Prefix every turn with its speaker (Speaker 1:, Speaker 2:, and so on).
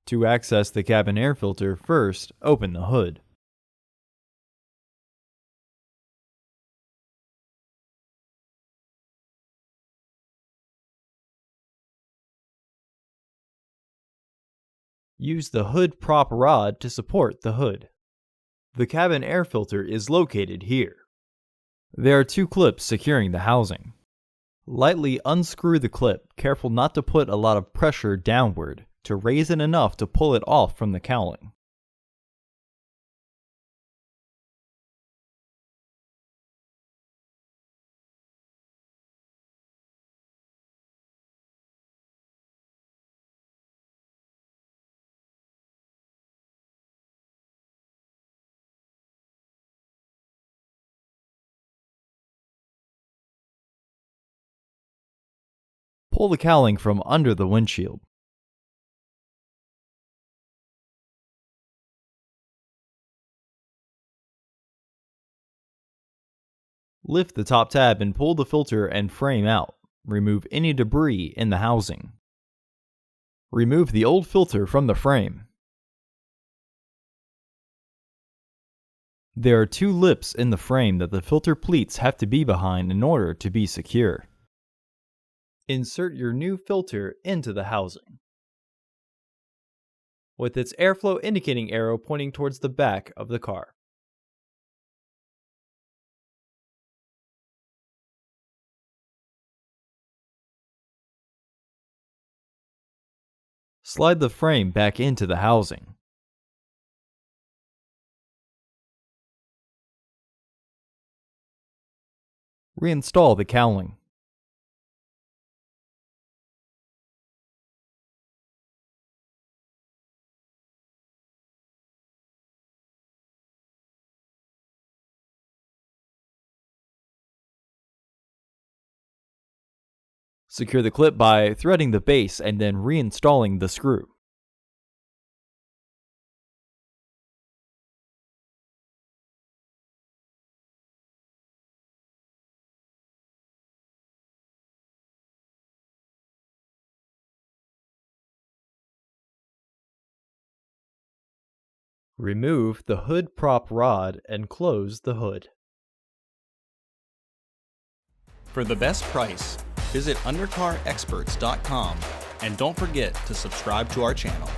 Speaker 1: To access the cabin air filter, first open the hood. Use the hood prop rod to support the hood. The cabin air filter is located here. There are two clips securing the housing. Lightly unscrew the clip, careful not to put a lot of pressure downward, to raise it enough to pull it off from the cowling. Pull the cowling from under the windshield. Lift the top tab and pull the filter and frame out. Remove any debris in the housing. Remove the old filter from the frame. There are two lips in the frame that the filter pleats have to be behind in order to be secure. Insert your new filter into the housing, with its airflow indicating arrow pointing towards the back of the car. Slide the frame back into the housing. Reinstall the cowling. Secure the clip by threading the base and then reinstalling the screw. Remove the hood prop rod and close the hood.
Speaker 2: For the best price, visit undercarexperts.com and don't forget to subscribe to our channel.